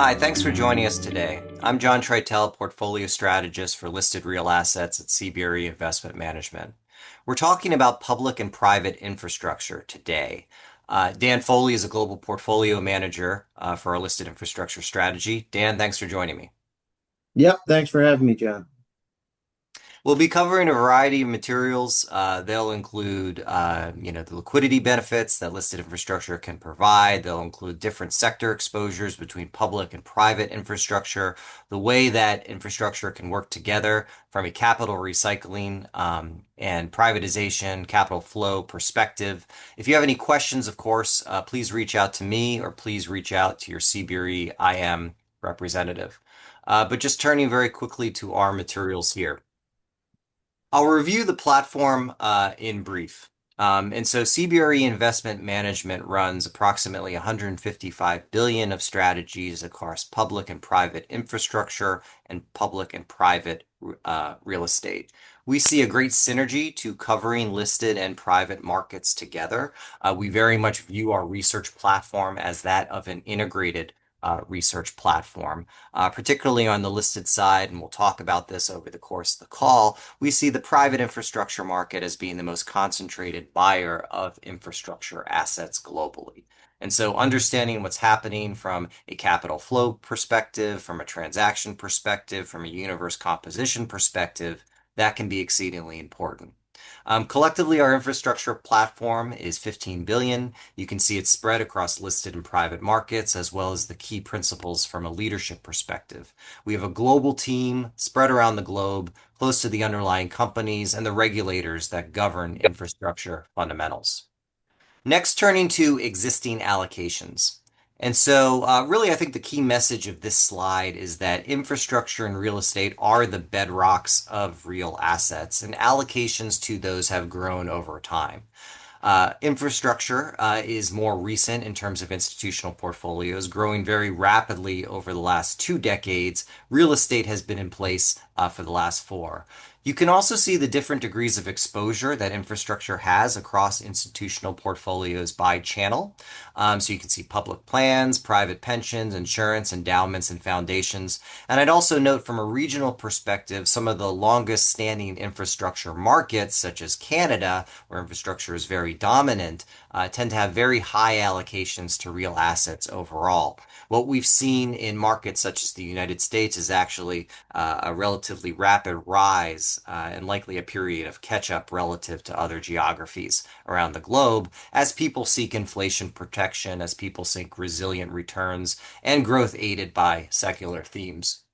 Hi, thanks for joining us today. I'm John Tritel, Portfolio Strategist for Listed Real Assets at CBRE Investment Management. We're talking about public and private infrastructure today. Dan Foley is a global portfolio manager for our listed infrastructure strategy. Dan, thanks for joining me. Yep, thanks for having me, John. We'll be covering a variety of materials. They'll include, the liquidity benefits that listed infrastructure can provide. They'll include different sector exposures between public and private infrastructure, the way that infrastructure can work together from a capital recycling and privatization, capital flow perspective. If you have any questions, of course, please reach out to me or please reach out to your CBRE IM representative. But just turning very quickly to our materials here. I'll review the platform in brief. And so CBRE Investment Management runs approximately 155 billion of strategies across public and private infrastructure and public and private real estate. We see a great synergy to covering listed and private markets together. We very much view our research platform as that of an integrated research platform, particularly on the listed side, and we'll talk about this over the course of the call. We see the private infrastructure market as being the most concentrated buyer of infrastructure assets globally. And so understanding what's happening from a capital flow perspective, from a transaction perspective, from a universe composition perspective, that can be exceedingly important. Collectively, our infrastructure platform is 15 billion. You can see it's spread across listed and private markets, as well as the key principles from a leadership perspective. We have a global team spread around the globe, close to the underlying companies and the regulators that govern infrastructure fundamentals. Next, turning to existing allocations. And so, really, I think the key message of this slide is that infrastructure and real estate are the bedrocks of real assets, and allocations to those have grown over time. Infrastructure is more recent in terms of institutional portfolios, growing very rapidly over the last 2 decades. Real estate has been in place for the last four. You can also see the different degrees of exposure that infrastructure has across institutional portfolios by channel. So you can see public plans, private pensions, insurance, endowments, and foundations. And I'd also note from a regional perspective, some of the longest standing infrastructure markets, such as Canada, where infrastructure is very dominant, tend to have very high allocations to real assets overall. What we've seen in markets such as the United States is actually a relatively rapid rise and likely a period of catch up relative to other geographies around the globe as people seek inflation protection, as people seek resilient returns, and growth aided by secular themes.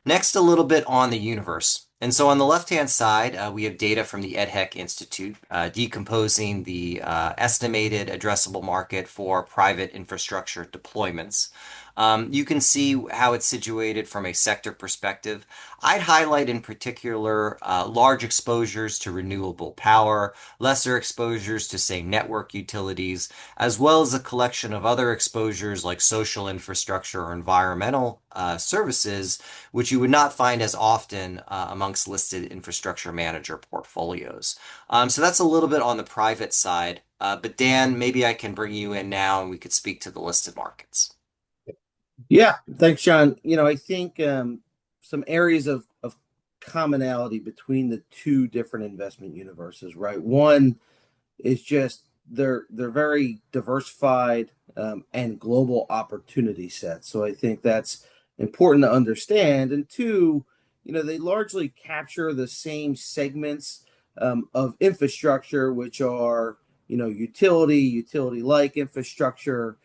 Next, a little bit on the universe. And so on the left-hand side, we have data from the EdHec Institute decomposing the estimated addressable market for private infrastructure deployments. You can see how it's situated from a sector perspective. I'd highlight in particular large exposures to renewable power, lesser exposures to, say, network utilities, as well as a collection of other exposures like social infrastructure or environmental services, which you would not find as often amongst listed infrastructure manager portfolios. So that's a little bit on the private side. But Dan, maybe I can bring you in now and we could speak to the listed markets. Yeah, thanks, John. I think some areas of commonality between the two different investment universes, right? One is just they're very diversified and global opportunity sets. So I think that's important to understand. And two, they largely capture the same segments of infrastructure, which are, utility-like infrastructure,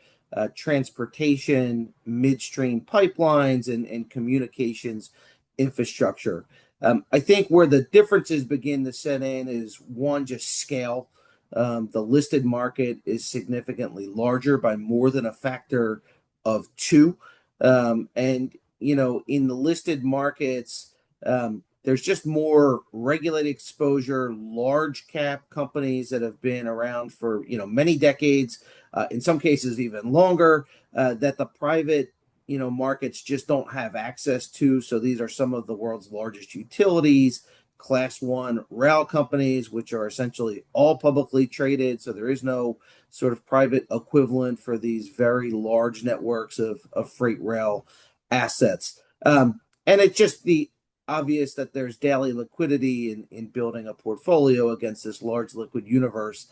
transportation, midstream pipelines, and communications infrastructure. I think where the differences begin to set in is one, just scale. The listed market is significantly larger by more than a factor of two. In the listed markets, there's just more regulated exposure, large cap companies that have been around for many decades, in some cases even longer, that the private markets just don't have access to. So these are some of the world's largest utilities, class one rail companies, which are essentially all publicly traded. So there is no sort of private equivalent for these very large networks of freight rail assets. And it's just the obvious that there's daily liquidity in building a portfolio against this large liquid universe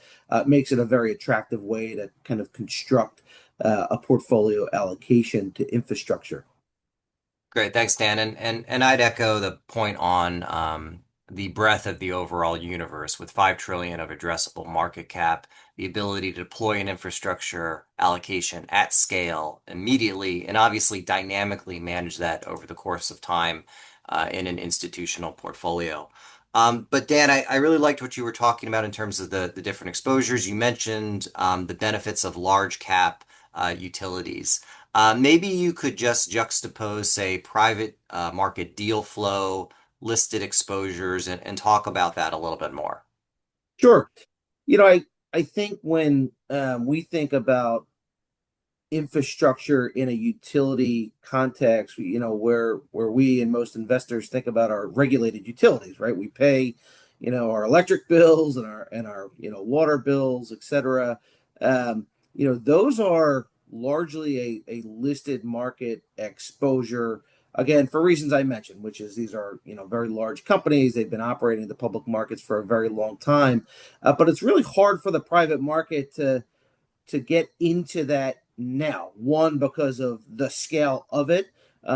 makes it a very attractive way to kind of construct a portfolio allocation to infrastructure. Great, thanks, Dan. And I'd echo the point on the breadth of the overall universe with 5 trillion of addressable market cap, the ability to deploy an infrastructure allocation at scale immediately, and obviously dynamically manage that over the course of time in an institutional portfolio. But Dan, I really liked what you were talking about in terms of the different exposures. You mentioned the benefits of large cap utilities. Maybe you could just juxtapose, say, private market deal flow, listed exposures, and talk about that a little bit more. Sure. I think when we think about infrastructure in a utility context, where we and most investors think about our regulated utilities, right? We pay, our electric bills and our water bills, et cetera. Those are largely a listed market exposure. Again, for reasons I mentioned, which is these are very large companies. They've been operating in the public markets for a very long time, but it's really hard for the private market to get into that now. One, because of the scale of it,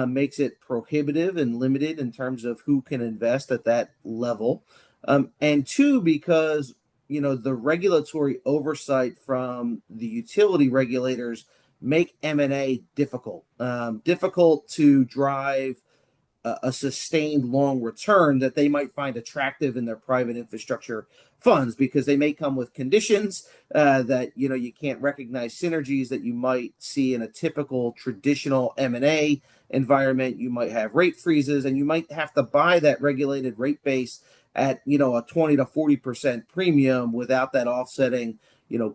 makes it prohibitive and limited in terms of who can invest at that level. And two, because the regulatory oversight from the utility regulators make M&A difficult to drive a sustained long return that they might find attractive in their private infrastructure funds, because they may come with conditions that you can't recognize synergies that you might see in a typical traditional M&A environment. You might have rate freezes, and you might have to buy that regulated rate base at a 20 to 40% premium without that offsetting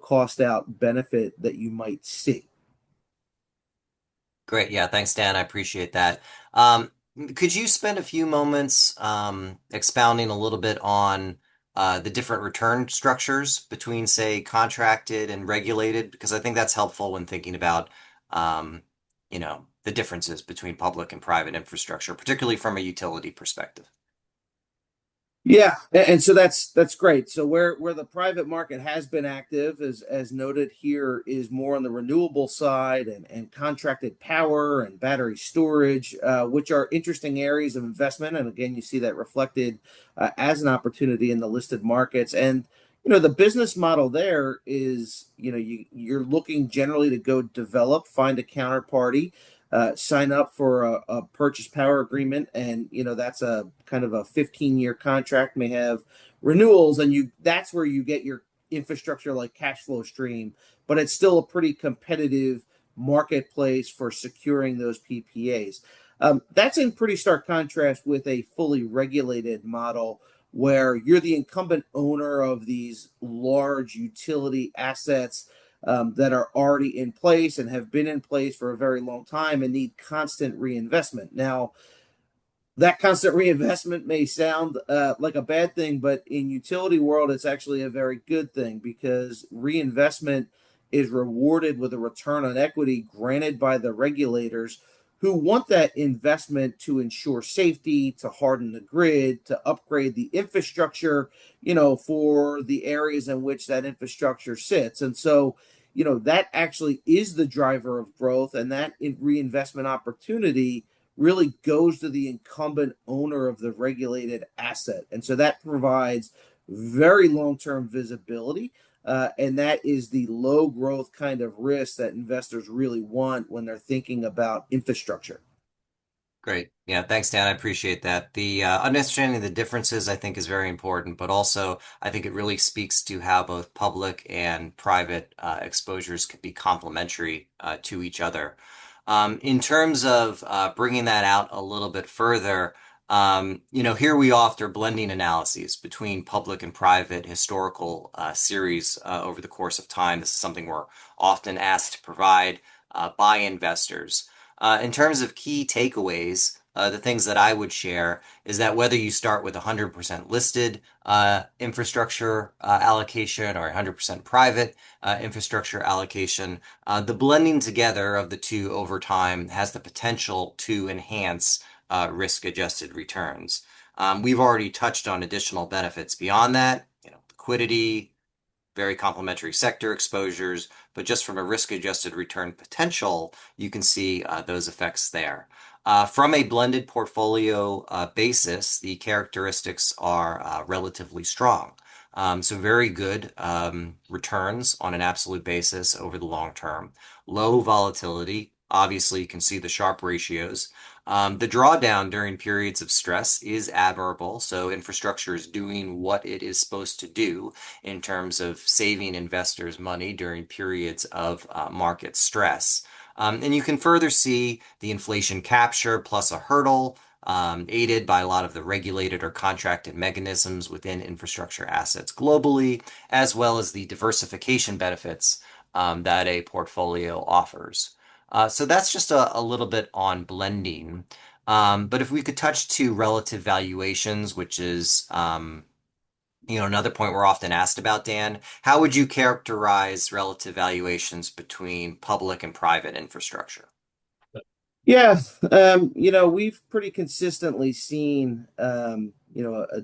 cost out benefit that you might see. Great. Yeah, thanks, Dan. I appreciate that. Um, could you spend a few moments expounding a little bit on the different return structures between, say, contracted and regulated? Because I think that's helpful when thinking about, the differences between public and private infrastructure, particularly from a utility perspective. Yeah, and so that's great. So where the private market has been active, as noted here, is more on the renewable side and contracted power and battery storage, which are interesting areas of investment. And again, you see that reflected as an opportunity in the listed markets. And the business model there is you're looking generally to go develop, find a counterparty, sign up for a purchase power agreement, and that's a kind of a 15-year contract, may have renewals, and that's where you get your infrastructure like cash flow stream, but it's still a pretty competitive marketplace for securing those PPAs. That's in pretty stark contrast with a fully regulated model where you're the incumbent owner of these large utility assets that are already in place and have been in place for a very long time and need constant reinvestment. Now, that constant reinvestment may sound like a bad thing, but in utility world, it's actually a very good thing, because reinvestment is rewarded with a return on equity granted by the regulators, who want that investment to ensure safety, to harden the grid, to upgrade the infrastructure, for the areas in which that infrastructure sits. And so, that actually is the driver of growth, and that reinvestment opportunity really goes to the incumbent owner of the regulated asset. And so that provides very long term visibility. And that is the low growth kind of risk that investors really want when they're thinking about infrastructure. Great. Yeah, thanks, Dan. I appreciate that. The understanding the differences, I think, is very important, but also I think it really speaks to how both public and private exposures can be complementary to each other. In terms of bringing that out a little bit further, here we offer blending analyses between public and private historical series over the course of time. This is something we're often asked to provide by investors. In terms of key takeaways, the things that I would share is that whether you start with 100% listed infrastructure allocation or 100% private infrastructure allocation, the blending together of the two over time has the potential to enhance risk-adjusted returns. We've already touched on additional benefits beyond that, liquidity, very complementary sector exposures, but just from a risk-adjusted return potential, you can see those effects there. From a blended portfolio basis, the characteristics are relatively strong. So very good returns on an absolute basis over the long term. Low volatility. Obviously, you can see the Sharpe ratios. The drawdown during periods of stress is admirable. So infrastructure is doing what it is supposed to do in terms of saving investors money during periods of market stress. And you can further see the inflation capture plus a hurdle, aided by a lot of the regulated or contracted mechanisms within infrastructure assets globally, as well as the diversification benefits that a portfolio offers. So that's just a little bit on blending. But if we could touch to relative valuations, which is another point we're often asked about, Dan, how would you characterize relative valuations between public and private infrastructure? Yeah, we've pretty consistently seen, a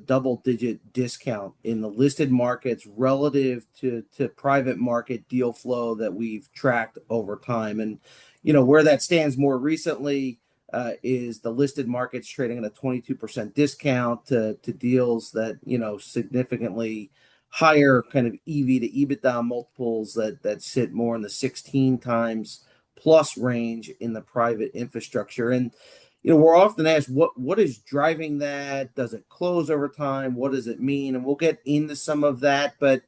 double-digit discount in the listed markets relative to private market deal flow that we've tracked over time. And, where that stands more recently is the listed markets trading at a 22% discount to deals that, significantly higher kind of EV to EBITDA multiples that sit more in the 16 times plus range in the private infrastructure. And we're often asked what is driving that? Does it close over time? What does it mean? And we'll get into some of that. But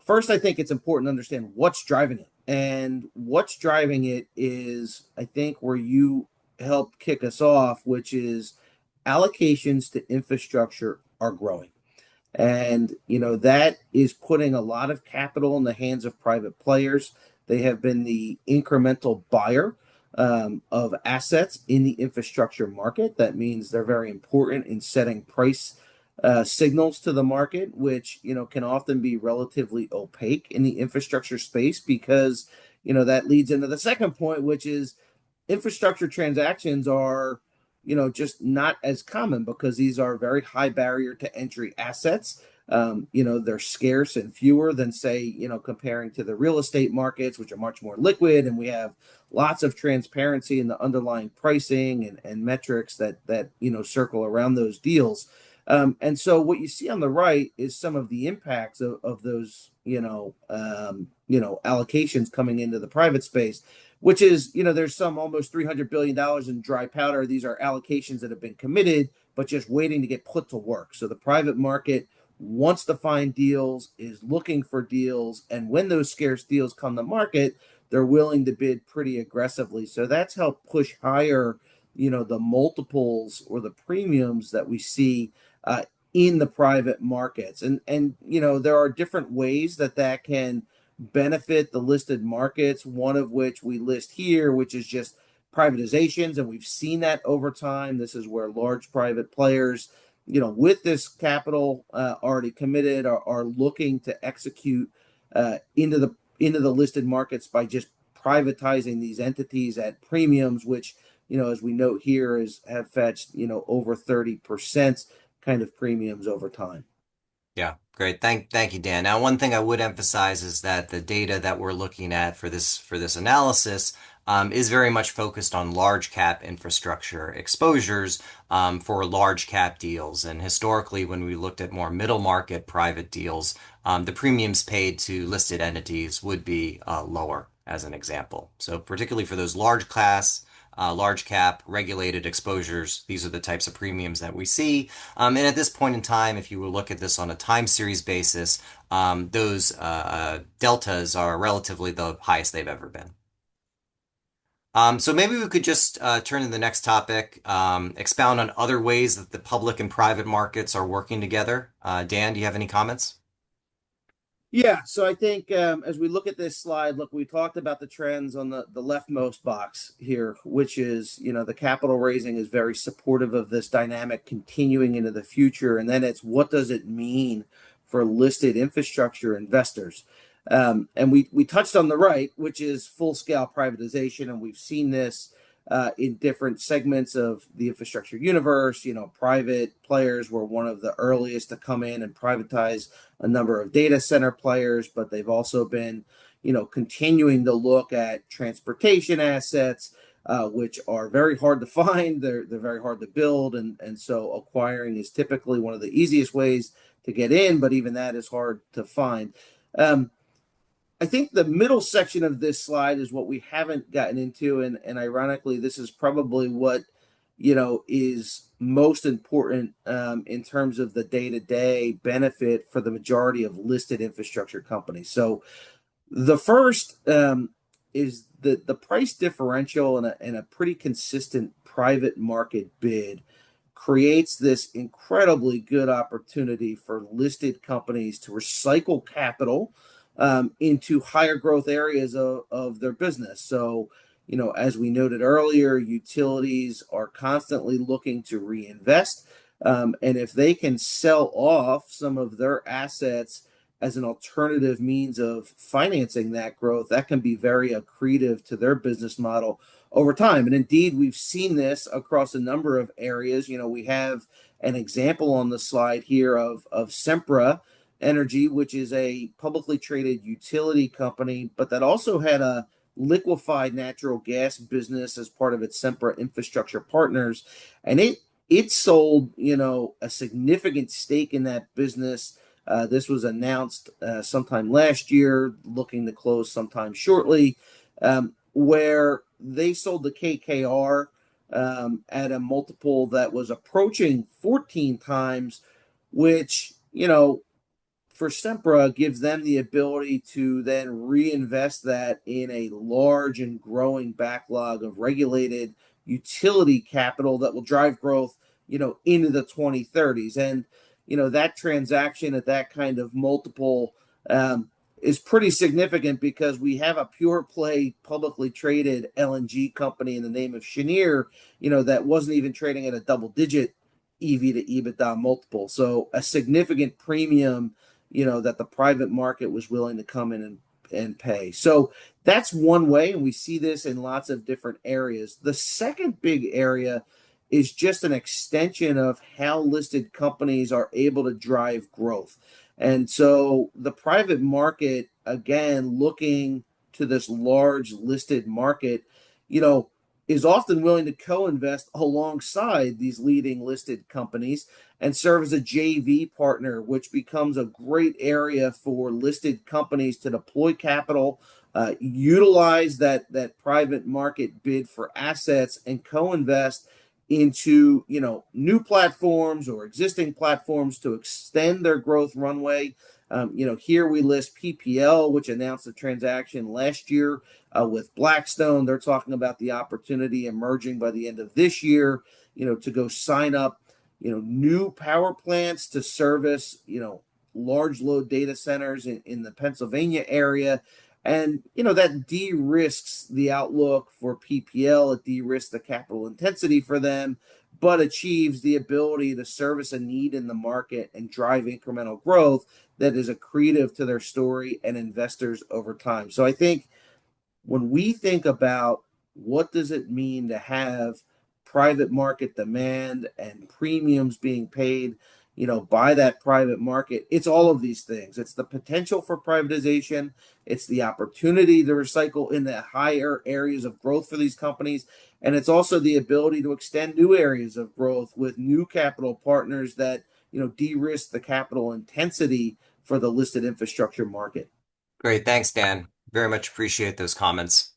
first, I think it's important to understand what's driving it. And what's driving it is, I think, where you helped kick us off, which is allocations to infrastructure are growing. And, that is putting a lot of capital in the hands of private players. They have been the incremental buyer of assets in the infrastructure market. That means they're very important in setting price signals to the market, which, can often be relatively opaque in the infrastructure space because, that leads into the second point, which is infrastructure transactions are just not as common because these are very high barrier to entry assets. They're scarce and fewer than, say, comparing to the real estate markets, which are much more liquid, and we have lots of transparency in the underlying pricing and metrics that circle around those deals. And so what you see on the right is some of the impacts of those allocations coming into the private space, which is, there's some almost $300 billion in dry powder. These are allocations that have been committed, but just waiting to get put to work. So the private market wants to find deals, is looking for deals, and when those scarce deals come to market, they're willing to bid pretty aggressively. So that's helped push higher, the multiples or the premiums that we see in the private markets. And there are different ways that can benefit the listed markets, one of which we list here, which is just privatizations. And we've seen that over time. This is where large private players, with this capital already committed, are looking to execute into the listed markets by just privatizing these entities at premiums, which, as we note here, have fetched, over 30% kind of premiums over time. Yeah, great. Thank you, Dan. Now, one thing I would emphasize is that the data that we're looking at for this analysis is very much focused on large cap infrastructure exposures for large cap deals. And historically, when we looked at more middle market private deals, the premiums paid to listed entities would be lower, as an example. So particularly for those large cap regulated exposures, these are the types of premiums that we see. And at this point in time, if you will look at this on a time series basis, those deltas are relatively the highest they've ever been. So maybe we could just turn to the next topic, expound on other ways that the public and private markets are working together. Dan, do you have any comments? Yeah, so I think as we look at this slide, look, we talked about the trends on the leftmost box here, which is, the capital raising is very supportive of this dynamic continuing into the future. And then it's what does it mean for listed infrastructure investors? And we touched on the right, which is full scale privatization. And we've seen this in different segments of the infrastructure universe. Private players were one of the earliest to come in and privatize a number of data center players, but they've also been, continuing to look at transportation assets, which are very hard to find. They're very hard to build, and so acquiring is typically one of the easiest ways to get in, but even that is hard to find. Um, I think the middle section of this slide is what we haven't gotten into, and ironically, this is probably what is most important in terms of the day-to-day benefit for the majority of listed infrastructure companies. So the first is the price differential and a pretty consistent private market bid creates this incredibly good opportunity for listed companies to recycle capital into higher growth areas of their business. So, as we noted earlier, utilities are constantly looking to reinvest. And if they can sell off some of their assets as an alternative means of financing that growth, that can be very accretive to their business model over time. And indeed, we've seen this across a number of areas. We have an example on the slide here of Sempra Energy, which is a publicly traded utility company, but that also had a liquefied natural gas business as part of its Sempra Infrastructure Partners. And it sold, a significant stake in that business. This was announced sometime last year, looking to close sometime shortly, where they sold the KKR at a multiple that was approaching 14 times, which, for Sempra gives them the ability to then reinvest that in a large and growing backlog of regulated utility capital that will drive growth, into the 2030s. And, that transaction at that kind of multiple is pretty significant because we have a pure play publicly traded LNG company in the name of Cheniere, that wasn't even trading at a double digit EV to EBITDA multiple. So a significant premium, that the private market was willing to come in and pay. So that's one way, and we see this in lots of different areas. The second big area is just an extension of how listed companies are able to drive growth. And so the private market, again, looking to this large listed market, is often willing to co-invest alongside these leading listed companies and serve as a JV partner, which becomes a great area for listed companies to deploy capital, utilize that private market bid for assets, and co-invest into new platforms or existing platforms to extend their growth runway. Here we list PPL, which announced a transaction last year with Blackstone. They're talking about the opportunity emerging by the end of this year, to go sign up, new power plants to service, large load data centers in the Pennsylvania area. And, that de-risks the outlook for PPL. It de-risks the capital intensity for them, but achieves the ability to service a need in the market and drive incremental growth that is accretive to their story and investors over time. So I think when we think about what does it mean to have private market demand and premiums being paid, by that private market, it's all of these things. It's the potential for privatization, it's the opportunity to recycle in the higher areas of growth for these companies, and it's also the ability to extend new areas of growth with new capital partners that, de-risk the capital intensity for the listed infrastructure market. Great, thanks, Dan. Very much appreciate those comments.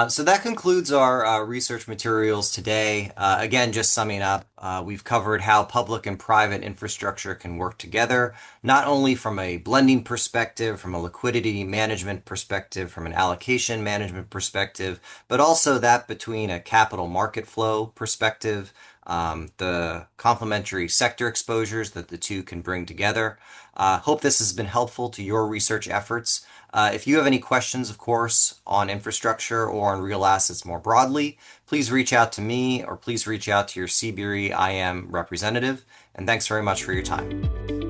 So that concludes our research materials today. Again, just summing up, we've covered how public and private infrastructure can work together, not only from a blending perspective, from a liquidity management perspective, from an allocation management perspective, but also that between a capital market flow perspective, the complementary sector exposures that the two can bring together. Hope this has been helpful to your research efforts. If you have any questions, of course, on infrastructure or on real assets more broadly, please reach out to me or please reach out to your CBRE IM representative. And thanks very much for your time.